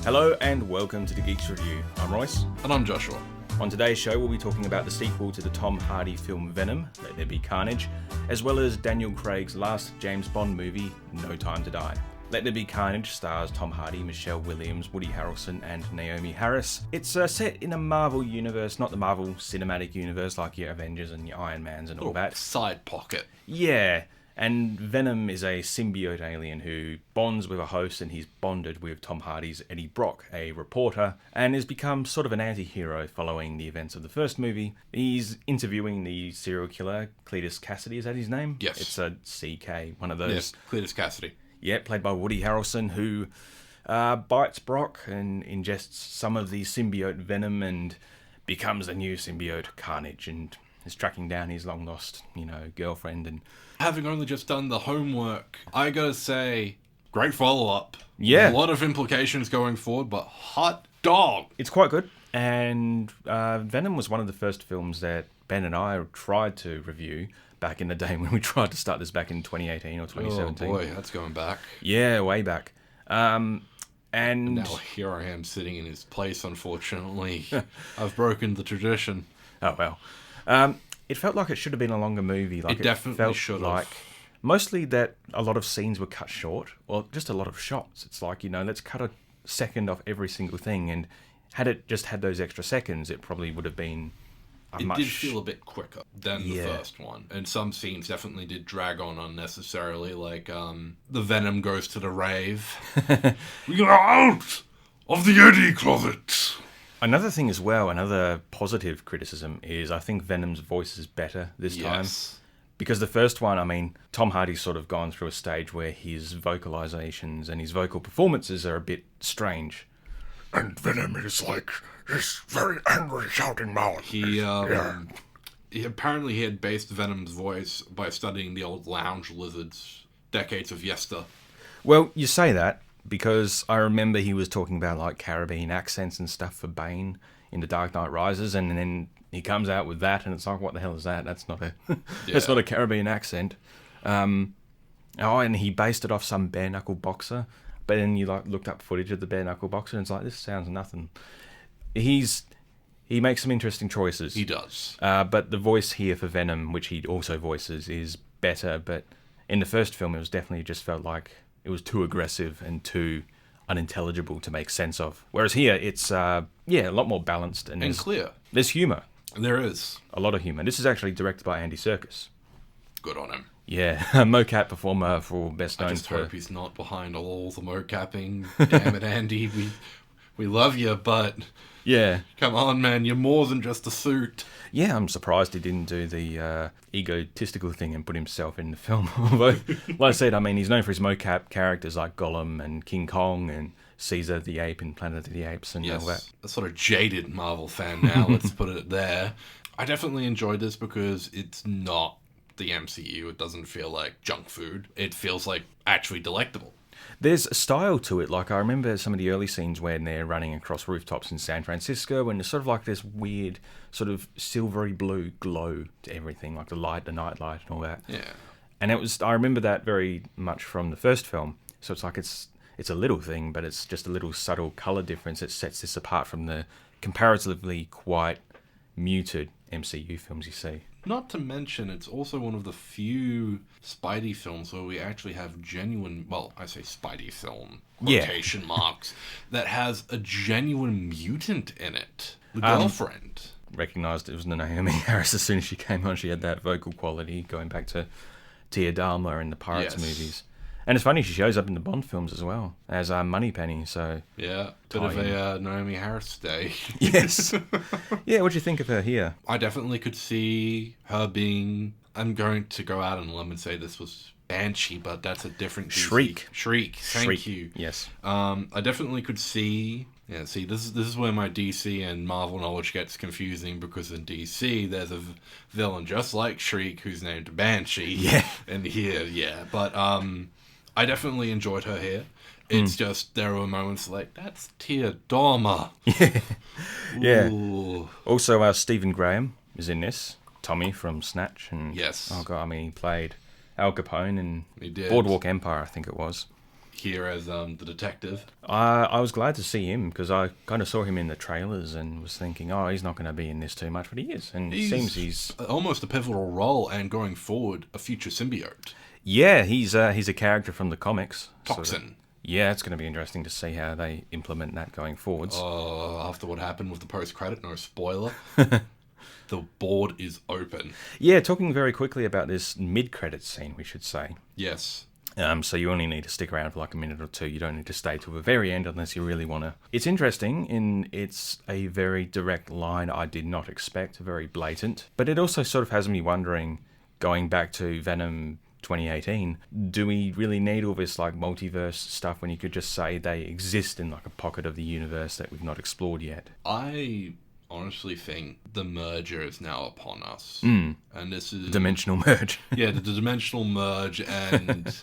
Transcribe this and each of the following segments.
Hello and welcome to the Geeks Review. I'm Royce. And I'm Joshua. On today's show, we'll be talking about the sequel to the Tom Hardy film Venom, Let There Be Carnage, as well as Daniel Craig's last James Bond movie, No Time to Die. Let There Be Carnage stars Tom Hardy, Michelle Williams, Woody Harrelson, and Naomi Harris. It's set in a Marvel universe, not the Marvel Cinematic Universe like your Avengers and your Iron Mans and all that. Side pocket. Yeah, and Venom is a symbiote alien who bonds with a host, and he's bonded with Tom Hardy's Eddie Brock, a reporter, and has become sort of an anti-hero following the events of the first movie. He's interviewing the serial killer, Cletus Cassidy, is that his name? Yes. It's a CK, one of those. Yes, Cletus Cassidy. Yeah, played by Woody Harrelson, who bites Brock and ingests some of the symbiote venom and becomes the new symbiote Carnage and is tracking down his long-lost, girlfriend. And Having only just done the homework, I gotta say, great follow-up. Yeah. A lot of implications going forward, but hot dog! It's quite good. And Venom was one of the first films that Ben and I tried to review back in the day when we tried to start this back in 2018 or 2017. Oh boy, that's going back. Yeah, way back. And now here I am sitting in his place, unfortunately. I've broken the tradition. Oh, well. It felt like it should have been a longer movie. Like It definitely should have. Like, mostly that a lot of scenes were cut short, or just a lot of shots. It's like, let's cut a second off every single thing, and had it just had those extra seconds, it probably would have been It did feel a bit quicker than the Yeah. first one. And some scenes definitely did drag on unnecessarily, like the Venom goes to the rave. We are out of the Eddie closet! Another thing as well, another positive criticism is I think Venom's voice is better this time. Because the first one, Tom Hardy's sort of gone through a stage where his vocalizations and his vocal performances are a bit strange. And Venom is like this very angry shouting mouth. He apparently he had based Venom's voice by studying the old lounge lizards decades of yester. Well, you say that because I remember he was talking about like Caribbean accents and stuff for Bane in The Dark Knight Rises, and then he comes out with that, and it's like, what the hell is that? That's not a that's not a Caribbean accent. And he based it off some bare knuckle boxer. But then you looked up footage of the bare knuckle boxer, and it's like, this sounds nothing. He makes some interesting choices. He does. But the voice here for Venom, which he also voices, is better. But in the first film, it was definitely just felt like it was too aggressive and too unintelligible to make sense of. Whereas here, it's a lot more balanced and clear. There's humour. There is. A lot of humour. This is actually directed by Andy Serkis. Good on him. Yeah, a mocap performer for best known I just for... hope he's not behind all the mocapping. Damn it, Andy. We love you, but... Yeah. Come on, man. You're more than just a suit. Yeah, I'm surprised he didn't do the egotistical thing and put himself in the film. Although, like I said, he's known for his mocap characters like Gollum and King Kong and Caesar the Ape in Planet of the Apes and all that. A sort of jaded Marvel fan now, let's put it there. I definitely enjoyed this because it's not the MCU. It doesn't feel like junk food. It feels like actually delectable. There's a style to it. Like, I remember some of the early scenes when they're running across rooftops in San Francisco, and there's sort of like this weird sort of silvery blue glow to everything, like the night light and all that. Yeah. And I remember that very much from the first film. So it's like it's a little thing, but it's just a little subtle colour difference that sets this apart from the comparatively quite muted MCU films you see. Not to mention, it's also one of the few Spidey films where we actually have genuine, well, I say Spidey film, quotation marks, that has a genuine mutant in it. The girlfriend. Recognised it was Naomi Harris as soon as she came on. She had that vocal quality going back to Tia Dalma in the Pirates movies. And it's funny, she shows up in the Bond films as well as Moneypenny, so... Yeah, bit of a Naomi Harris day. Yes. Yeah, what do you think of her here? I definitely could see her being... I'm going to go out on a limb and say this was Banshee, but that's a different... Shriek. Thank you. Yes. I definitely could see... Yeah, see, this is where my DC and Marvel knowledge gets confusing, because in DC, there's a villain just like Shriek who's named Banshee. Yeah. And here, yeah. But I definitely enjoyed her here. It's just, there were moments like, that's Tia Dalma. Yeah. Ooh. Also, Stephen Graham is in this. Tommy from Snatch. And Yes. Oh, God, he played Al Capone in He did. Boardwalk Empire, I think it was. here as the detective. I was glad to see him because I kind of saw him in the trailers and was thinking, oh, he's not going to be in this too much, but he is. And it seems he's almost a pivotal role and going forward, a future symbiote. Yeah, he's a character from the comics. Toxin. Sort of. Yeah, it's going to be interesting to see how they implement that going forwards. After what happened with the post-credit, no spoiler, the board is open. Yeah, talking very quickly about this mid-credits scene, we should say. Yes. So you only need to stick around for like a minute or two. You don't need to stay till the very end unless you really want to. It's interesting it's a very direct line I did not expect, very blatant. But it also sort of has me wondering, going back to Venom 2018, do we really need all this like multiverse stuff when you could just say they exist in like a pocket of the universe that we've not explored yet? I honestly think the merger is now upon us. And this is... Dimensional merge. Yeah, the dimensional merge, and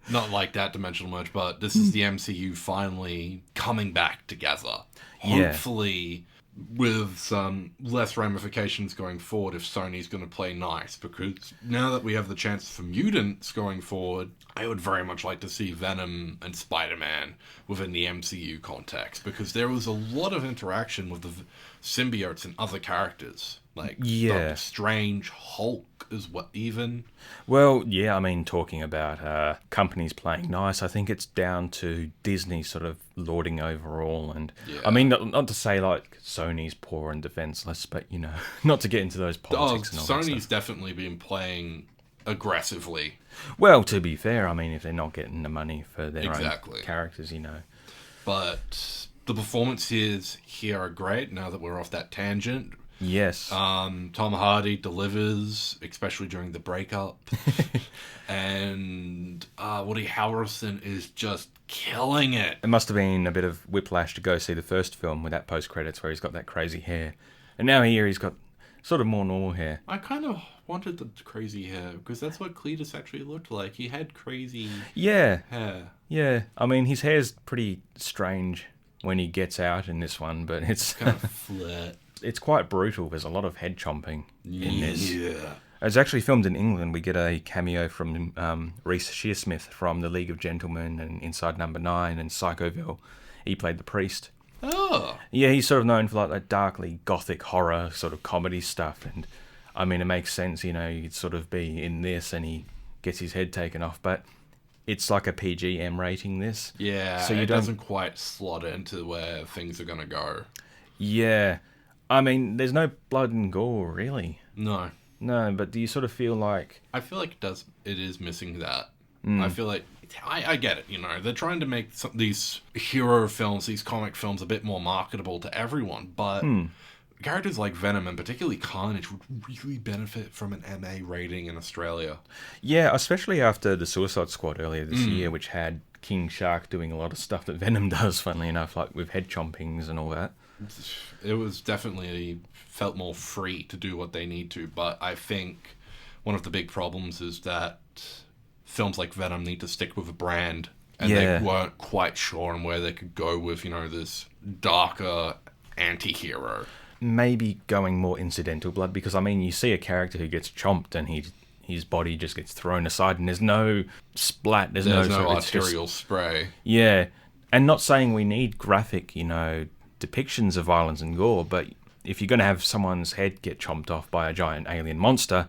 not like that dimensional merge, but this is the MCU finally coming back together. Yeah. Hopefully with some less ramifications going forward if Sony's going to play nice, because now that we have the chance for mutants going forward, I would very much like to see Venom and Spider-Man within the MCU context, because there was a lot of interaction with the symbiotes and other characters, like Doctor Strange, Hulk as well, even. Well, yeah, I mean, talking about companies playing nice, I think it's down to Disney sort of lording over all. And I mean, not to say like Sony's poor and defenseless, but you know, not to get into those politics and all that Sony's stuff. definitely been playing aggressively. Well, to be fair, I mean, if they're not getting the money for their own characters, you know. But the performances here are great now that we're off that tangent. Yes. Tom Hardy delivers, especially during the breakup. And Woody Harrelson is just killing it. It must have been a bit of whiplash to go see the first film with that post-credits where he's got that crazy hair. And now here he's got sort of more normal hair. I kind of wanted the crazy hair because that's what Cletus actually looked like. He had crazy hair. Yeah. I mean, his hair's pretty strange when he gets out in this one, but it's kind of flat. It's quite brutal. There's a lot of head chomping in this. Yeah. It's actually filmed in England. We get a cameo from Reece Shearsmith from The League of Gentlemen and Inside Number 9 and Psychoville. He played the priest. Oh. Yeah, he's sort of known for like that darkly gothic horror sort of comedy stuff. And I mean, it makes sense, you know, he'd sort of be in this and he gets his head taken off. But it's like a PG M rating, this. Yeah, so it doesn't quite slot into where things are going to go. Yeah. I mean, there's no blood and gore, really. No, but do you sort of feel like... I feel like it is missing that. I feel like... I get it, you know. They're trying to make these hero films, these comic films, a bit more marketable to everyone, but characters like Venom, and particularly Carnage, would really benefit from an MA rating in Australia. Yeah, especially after the Suicide Squad earlier this year, which had King Shark doing a lot of stuff that Venom does, funnily enough, like with head chompings and all that. It was definitely felt more free to do what they need to, but I think one of the big problems is that films like Venom need to stick with a brand, and they weren't quite sure on where they could go with, you know, this darker anti-hero. Maybe going more incidental blood, because I mean, you see a character who gets chomped and his body just gets thrown aside and there's no splat, there's no arterial spray. Yeah, and not saying we need graphic, you know, depictions of violence and gore, but if you're going to have someone's head get chomped off by a giant alien monster,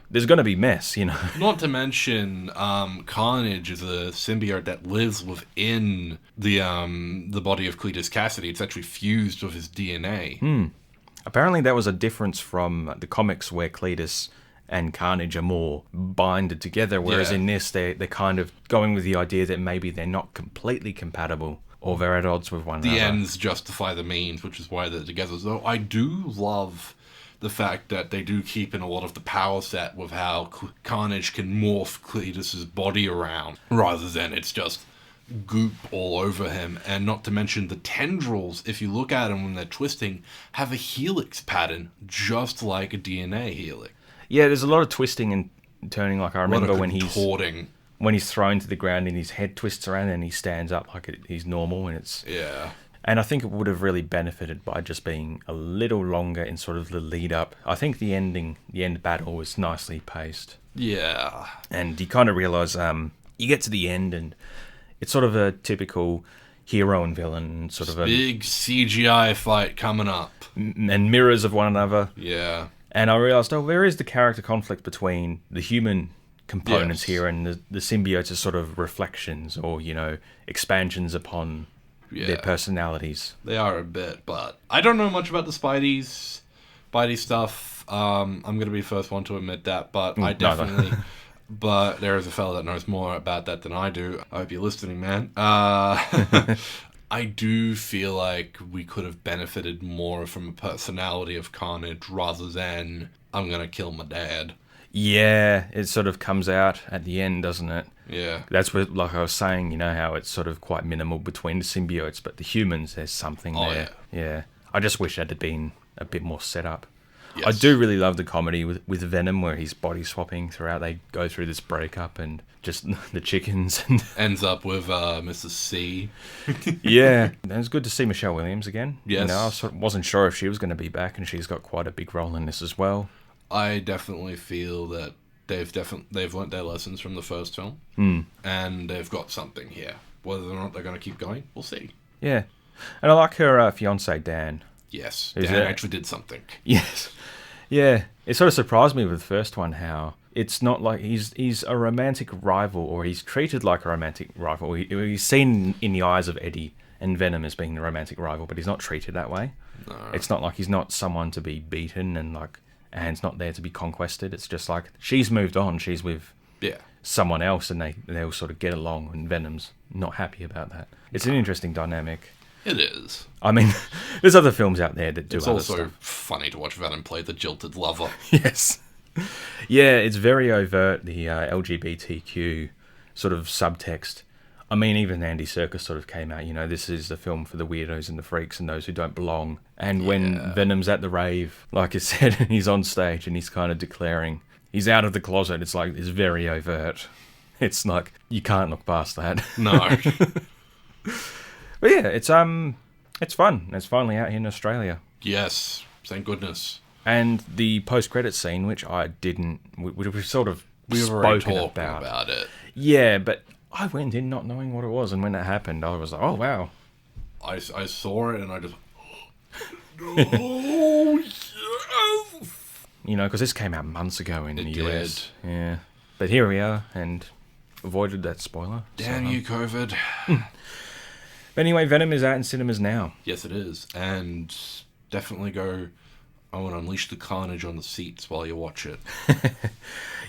there's going to be mess, you know. Not to mention, Carnage is a symbiote that lives within the body of Cletus Cassidy. It's actually fused with his DNA. Apparently that was a difference from the comics where Cletus and Carnage are more binded together, whereas in this they're kind of going with the idea that maybe they're not completely compatible, or they're at odds with one another. The ends justify the means, which is why they're together. So I do love the fact that they do keep in a lot of the power set with how Carnage can morph Cletus's body around, rather than it's just goop all over him. And not to mention the tendrils, if you look at them when they're twisting, have a helix pattern, just like a DNA helix. Yeah, there's a lot of twisting and turning. Like I remember when he's thrown to the ground and his head twists around and he stands up like he's normal, and it's... Yeah. And I think it would have really benefited by just being a little longer in sort of the lead up. I think the end battle was nicely paced. Yeah. And you kind of realise, you get to the end and It's sort of a typical hero and villain, sort of a big CGI fight coming up. And mirrors of one another. Yeah. And I realised, there is the character conflict between the human components here and the symbiotes are sort of reflections or, expansions upon their personalities. They are a bit, but I don't know much about the Spidey stuff. I'm going to be the first one to admit that, but I definitely... But there is a fella that knows more about that than I do. I hope you're listening, man. I do feel like we could have benefited more from a personality of Carnage rather than, I'm going to kill my dad. Yeah, it sort of comes out at the end, doesn't it? Yeah. That's what, like I was saying, how it's sort of quite minimal between the symbiotes, but the humans, there's something there. Yeah. I just wish that had been a bit more set up. Yes. I do really love the comedy with Venom where he's body swapping throughout. They go through this breakup and just the chickens. And ends up with Mrs. C. Yeah. And it's good to see Michelle Williams again. Yes. I wasn't sure if she was going to be back, and she's got quite a big role in this as well. I definitely feel that they've learnt their lessons from the first film. And they've got something here. Whether or not they're going to keep going, we'll see. Yeah. And I like her fiancé, Dan. Yes, Dan actually did something. Yes. Yeah, it sort of surprised me with the first one how it's not like he's a romantic rival, or he's treated like a romantic rival. He's seen in the eyes of Eddie and Venom as being the romantic rival, but he's not treated that way. No. It's not like he's not someone to be beaten and not there to be conquested. It's just like she's moved on, she's with someone else, and they all sort of get along, and Venom's not happy about that. It's an interesting dynamic. It is. I mean, there's other films out there that do other stuff. It's also funny to watch Venom play the jilted lover. Yes. Yeah, it's very overt, the LGBTQ sort of subtext. I mean, even Andy Serkis sort of came out, this is the film for the weirdos and the freaks and those who don't belong. And when Venom's at the rave, like I said, he's on stage and he's kind of declaring he's out of the closet. It's like, it's very overt. It's like, you can't look past that. No. But yeah, it's fun. It's finally out here in Australia. Yes, thank goodness. And the post-credit scene, which I didn't... We've sort of spoken about it. Yeah, but I went in not knowing what it was, and when that happened, I was like, oh, wow. I saw it, and I just... Oh, yes! Because this came out months ago in the US. Did. Yeah. But here we are, and avoided that spoiler. Damn you, COVID. But anyway, Venom is out in cinemas now. Yes, it is. And definitely I want to unleash the carnage on the seats while you watch it.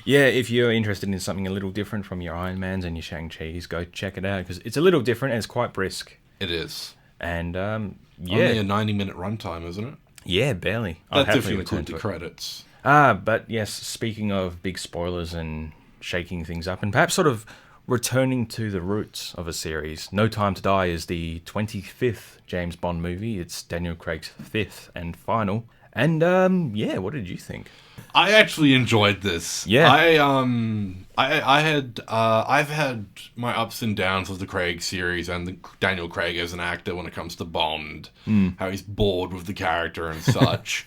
Yeah, if you're interested in something a little different from your Iron Mans and your Shang-Chi's, go check it out, because it's a little different and it's quite brisk. It is. And, Only a 90-minute runtime, isn't it? Yeah, barely. That's if you include the credits. But yes, speaking of big spoilers and shaking things up, and perhaps sort of returning to the roots of a series, No Time to Die is the 25th James Bond movie. It's Daniel Craig's 5th and final. And, what did you think? I actually enjoyed this. Yeah. I've had my ups and downs with the Craig series and Daniel Craig as an actor when it comes to Bond. How he's bored with the character and such.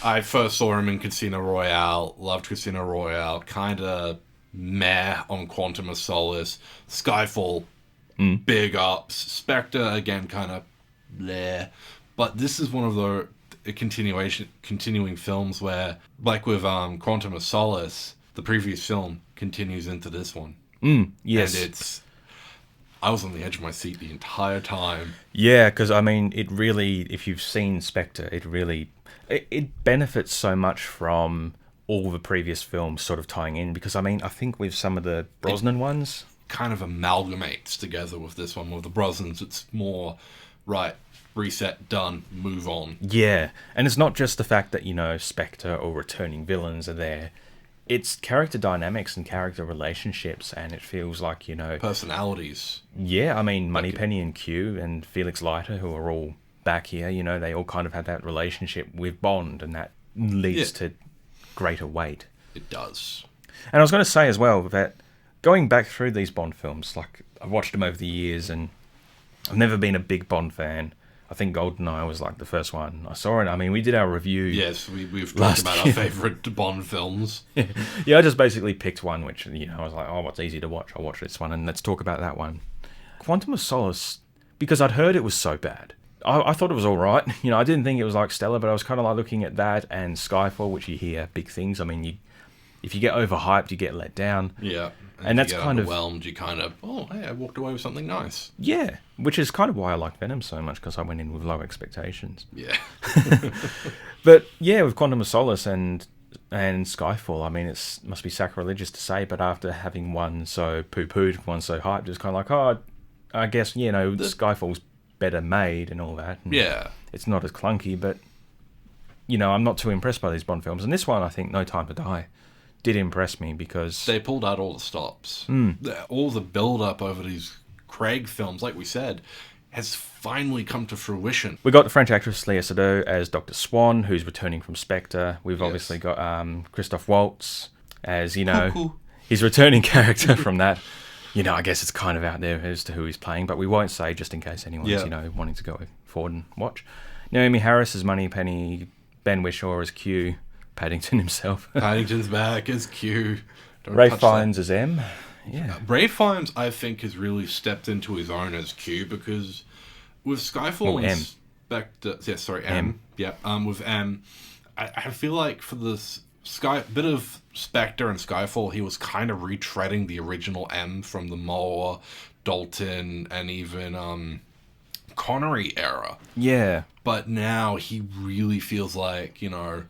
I first saw him in Casino Royale, loved Casino Royale, kind of meh on Quantum of Solace. Skyfall, big ups. Spectre, again, kind of bleh. But this is one of the continuing films where, like with Quantum of Solace, the previous film continues into this one. Yes. And I was on the edge of my seat the entire time. Yeah, because, I mean, it really, if you've seen Spectre, it benefits so much from all the previous films sort of tying in, because, I mean, I think with some of the Brosnan ones... kind of amalgamates together with this one. With the Brosnans, it's more, right, reset, done, move on. Yeah, and it's not just the fact that, Spectre or returning villains are there. It's character dynamics and character relationships, and it feels like, personalities. Yeah, I mean, Moneypenny and Q and Felix Leiter, who are all back here, they all kind of have that relationship with Bond, and that leads to greater weight. It does. And I was going to say as well that going back through these Bond films, like, I've watched them over the years, and I've never been a big Bond fan. I think GoldenEye was like the first one I saw it. I mean, we did our review. Yes, we've talked about our favourite Bond films. Yeah, I just basically picked one, which, I was like, oh, what's easy to watch? I'll watch this one, and let's talk about that one. Quantum of Solace, because I'd heard it was so bad. I thought it was all right. You know, I didn't think it was like stellar, but I was kind of like looking at that and Skyfall, which you hear big things. I mean, if you get overhyped, you get let down. Yeah. And that's you get kind overwhelmed, you kind of, oh, hey, I walked away with something nice. Yeah, which is kind of why I like Venom so much, because I went in with low expectations. Yeah. But yeah, with Quantum of Solace and Skyfall, I mean, it must be sacrilegious to say, but after having one so poo-pooed, one so hyped, it's kind of like, oh, I guess, you know, Skyfall's better made and all that. And Yeah. it's not as clunky, but, you know, I'm not too impressed by these Bond films. And this one, I think, No Time to Die, did impress me because... They pulled out all the stops. All the build-up over these Craig films, like we said, has finally come to fruition. We got the French actress Léa Seydoux as Dr. Swan, who's returning from Spectre. We've obviously got Christoph Waltz as, you know, his returning character from that. You know, I guess it's kind of out there as to who he's playing, but we won't say just in case anyone's, you know, wanting to go forward and watch. Naomi Harris as Moneypenny, Ben Whishaw as Q, Paddington himself. Paddington's back as Q. Ralph Fiennes as M. Yeah. Ralph Fiennes, I think, has really stepped into his own as Q, because with Skyfall and Spectre... Yeah, sorry, M. Yeah, with M, I feel like for this bit of Spectre and Skyfall, he was kind of retreading the original M from the Moore, Dalton, and even Connery era. Yeah. But now he really feels like, you know,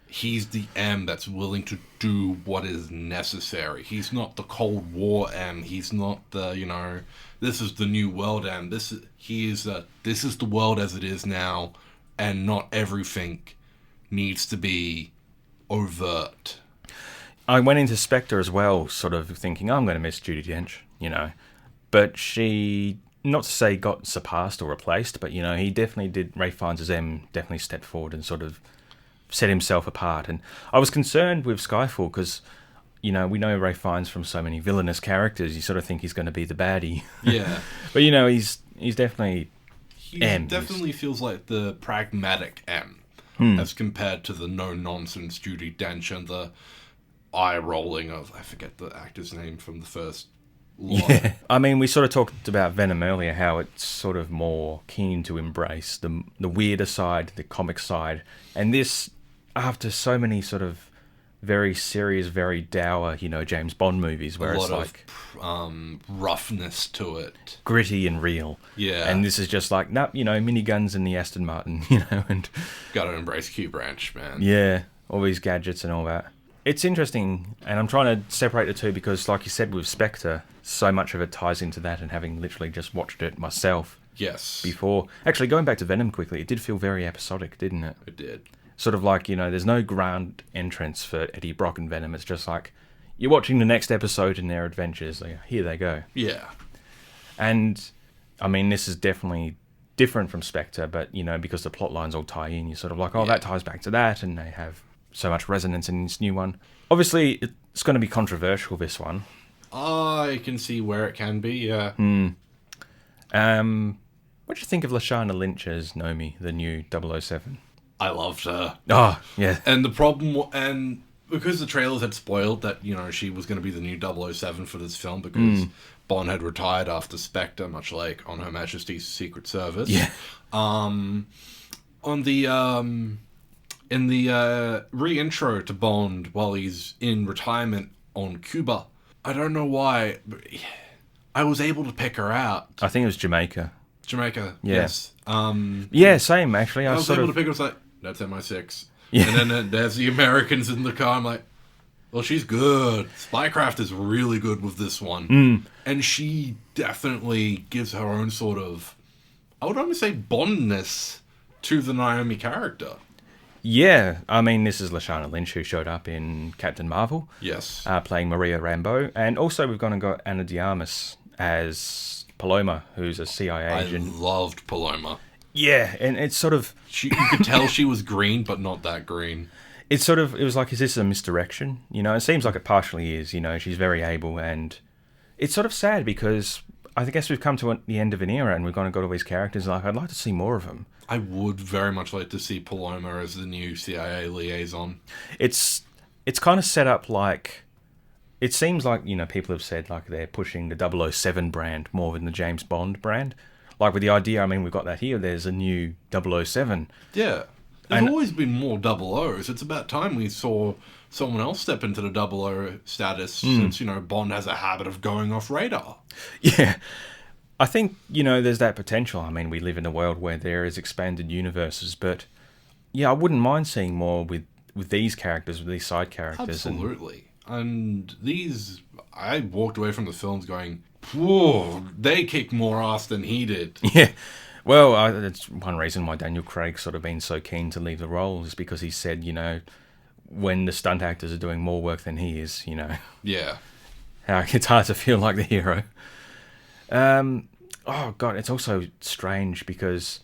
he's the M that's willing to do what is necessary. He's not the Cold War M. He's not the, you know, this is the new world M. This is the world as it is now, and not everything needs to be overt. I went into Spectre as well, sort of thinking, oh, I'm going to miss Judi Dench, you know. But she, not to say got surpassed or replaced, but, you know, he definitely did, Ralph Fiennes as M definitely stepped forward and sort of set himself apart. And I was concerned with Skyfall because, you know, we know Ralph Fiennes from so many villainous characters. You sort of think he's going to be the baddie. Yeah. But, you know, he's definitely M. Definitely feels like the pragmatic M, as compared to the no-nonsense Judi Dench and the eye-rolling of, I forget the actor's name from the first lot. Yeah. I mean, we sort of talked about Venom earlier, how it's sort of more keen to embrace the weirder side, the comic side. And this, after so many sort of very serious, very dour, you know, James Bond movies, where it's like roughness to it, gritty and real. Yeah. And this is just like, nope, you know, miniguns and the Aston Martin, you know, and gotta embrace Q Branch, man. Yeah, all these gadgets and all that. It's interesting, and I'm trying to separate the two because, like you said, with Spectre, so much of it ties into that, and having literally just watched it myself. Yes. Before, actually, going back to Venom quickly, it did feel very episodic, didn't it? It did. Sort of like, you know, there's no grand entrance for Eddie Brock and Venom. It's just like, you're watching the next episode in their adventures. Like, here they go. Yeah. And, I mean, this is definitely different from Spectre, but, you know, because the plot lines all tie in, you're sort of like, oh, that ties back to that, and they have so much resonance in this new one. Obviously, it's going to be controversial, this one. I can see where it can be, yeah. What do you think of Lashana Lynch as Nomi, the new 007? I loved her. Oh, yeah. And the problem, and because the trailers had spoiled that, you know, she was going to be the new 007 for this film, because Bond had retired after Spectre, much like on Her Majesty's Secret Service. Yeah. In the re-intro to Bond while he's in retirement on Cuba, I don't know why, but I was able to pick her out. I think it was Jamaica. Jamaica, yeah. Yes. Yeah, same, actually. I was able to pick her, I was like, that's MI6. Yeah. And then there's the Americans in the car, I'm like, well, she's good. Spycraft is really good with this one. And she definitely gives her own sort of, I would only say, Bondness to the Naomi character. Yeah, I mean, this is Lashana Lynch, who showed up in Captain Marvel. Yes. Playing Maria Rambeau. And also we've gone and got Ana de Armas as Paloma, who's a CIA agent. I loved Paloma. Yeah, and it's sort of... you could tell she was green, but not that green. It was like, is this a misdirection? You know, it seems like it partially is, you know, she's very able, and it's sort of sad because I guess we've come to the end of an era and we've gone and got all these characters, like, I'd like to see more of them. I would very much like to see Paloma as the new CIA liaison. It's kind of set up like it seems like, people have said like they're pushing the 007 brand more than the James Bond brand. Like with the idea, I mean, we've got that here. There's a new 007. Yeah. There's always been more 00s. It's about time we saw someone else step into the 00 status since, Bond has a habit of going off radar. Yeah. I think, there's that potential. I mean, we live in a world where there is expanded universes, but yeah, I wouldn't mind seeing more with these characters, with these side characters. Absolutely. And these, I walked away from the films going, whoa, they kicked more ass than he did. Yeah. Well, that's one reason why Daniel Craig's sort of been so keen to leave the role, is because he said, when the stunt actors are doing more work than he is, Yeah. how it's hard to feel like the hero. Oh, God, it's also strange because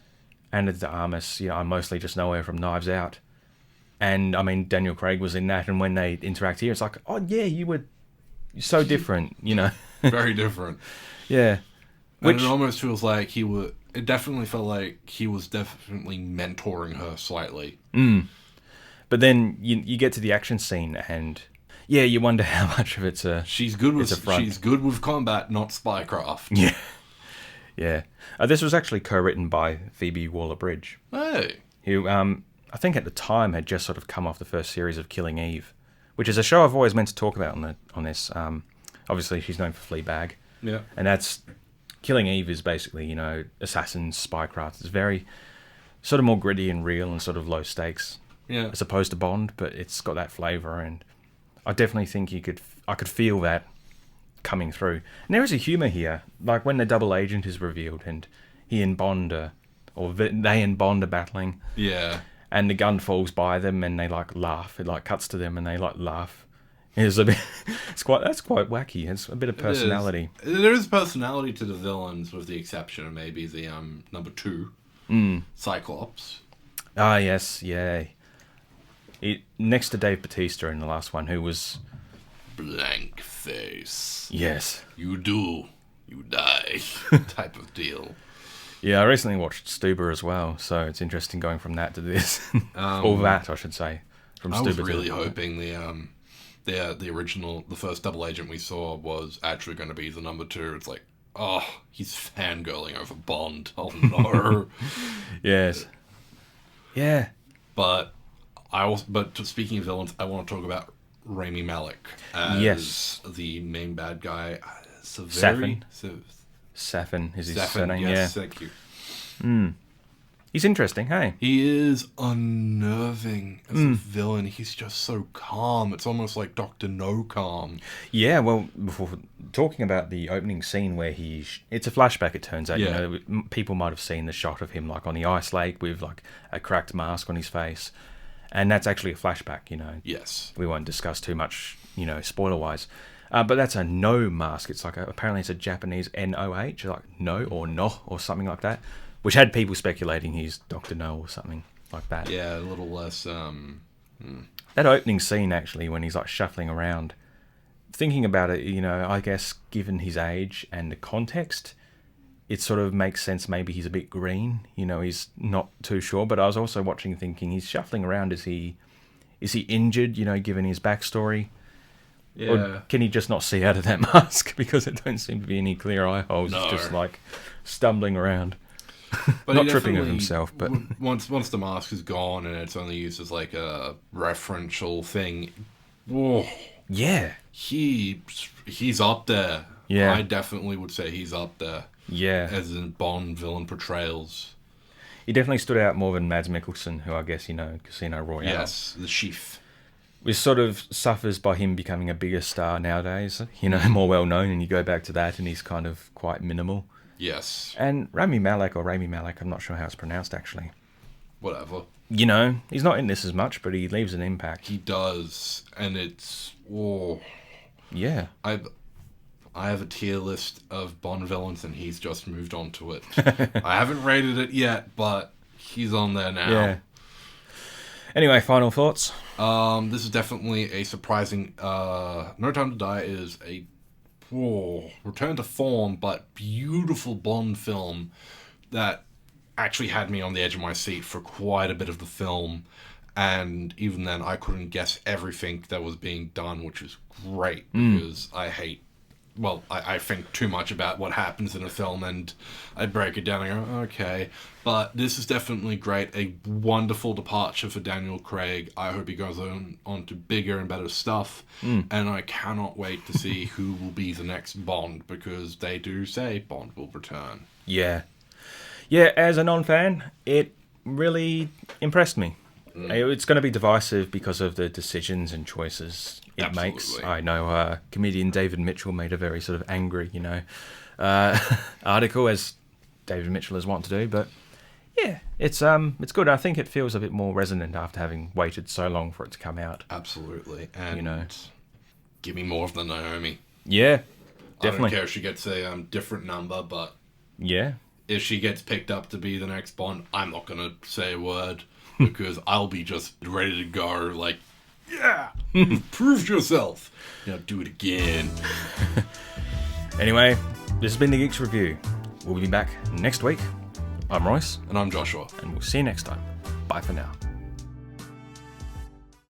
Ana de Armas, I mostly just know her from Knives Out. And, I mean, Daniel Craig was in that, and when they interact here, it's like, oh, yeah, you're so different, Very different. Yeah. And it almost feels like it definitely felt like he was definitely mentoring her slightly. But then you get to the action scene, and yeah, you wonder how much of it's a she's good with a front. She's good with combat, not spycraft. Yeah, yeah. This was actually co-written by Phoebe Waller-Bridge, Hey, who I think at the time had just sort of come off the first series of Killing Eve, which is a show I've always meant to talk about on this. Obviously, she's known for Fleabag, yeah, and that's Killing Eve is basically assassins, spycraft. It's very sort of more gritty and real and sort of low stakes. yeah. As opposed to Bond, but it's got that flavour, and I definitely think I could feel that coming through. And there is a humour here, like when the double agent is revealed, and he and Bond they and Bond are battling, Yeah. and the gun falls by them, and they like laugh. It like cuts to them, and they like laugh. It's a bit, that's quite wacky. It's a bit of personality. There is personality to the villains, with the exception of maybe the number 2, Cyclops. Ah, yes, yeah. Next to Dave Bautista in the last one, who was... Blank face. Yes. You do, you die type of deal. Yeah, I recently watched Stuber as well, so it's interesting going from that to this. Or that, I should say. From I Stuber was to really hoping the original, the first double agent we saw was actually going to be the number 2. It's like, oh, he's fangirling over Bond. Oh no. Yes. Yeah. But speaking of villains, I want to talk about Rami Malek as the main bad guy. Safin is his surname. Yes, yeah. Thank you. He's interesting, hey? He is unnerving as a villain. He's just so calm. It's almost like Dr. No calm. Yeah, well, before talking about the opening scene where it's a flashback, it turns out. Yeah. People might have seen the shot of him like on the ice lake with like a cracked mask on his face. And that's actually a flashback, Yes. We won't discuss too much, spoiler-wise. But that's a no mask. It's like apparently it's a Japanese N-O-H, like no or no or something like that, which had people speculating he's Dr. No or something like that. Yeah, a little less... That opening scene, actually, when he's like shuffling around, thinking about it, I guess given his age and the context, it sort of makes sense. Maybe he's a bit green, he's not too sure. But I was also watching thinking, he's shuffling around. Is he injured, given his backstory? Yeah. Or can he just not see out of that mask? Because there don't seem to be any clear eye holes. No. It's just like stumbling around. But Not tripping over himself, but... Once the mask is gone and it's only used as like a referential thing, whoa, Yeah. He's up there. Yeah. I definitely would say he's up there. Yeah. As in Bond villain portrayals. He definitely stood out more than Mads Mikkelsen, who I guess Casino Royale. Yes, the chief. Which sort of suffers by him becoming a bigger star nowadays, more well known, and you go back to that and he's kind of quite minimal. Yes. And Rami Malek, I'm not sure how it's pronounced actually. Whatever. He's not in this as much, but he leaves an impact. He does, and it's... Oh. Yeah. I have a tier list of Bond villains, and he's just moved on to it. I haven't rated it yet, but he's on there now. Yeah. Anyway, final thoughts? This is definitely a surprising... No Time to Die is a return to form, but beautiful Bond film that actually had me on the edge of my seat for quite a bit of the film. And even then, I couldn't guess everything that was being done, which is great, because I think too much about what happens in a film, and I break it down and go, okay. But this is definitely great. A wonderful departure for Daniel Craig. I hope he goes on to bigger and better stuff. And I cannot wait to see who will be the next Bond, because they do say Bond will return. Yeah. Yeah, as a non-fan, it really impressed me. It's going to be divisive because of the decisions and choices it makes. I know comedian David Mitchell made a very sort of angry, article, as David Mitchell is wont to do. But yeah, it's good. I think it feels a bit more resonant after having waited so long for it to come out. Absolutely, and give me more of the Naomi. Yeah, definitely. I don't care if she gets a different number, but if she gets picked up to be the next Bond, I'm not gonna say a word. Because I'll be just ready to go, like, yeah, prove yourself. Do it again. Anyway, this has been the Geeks Review. We'll be back next week. I'm Royce. And I'm Joshua. And we'll see you next time. Bye for now.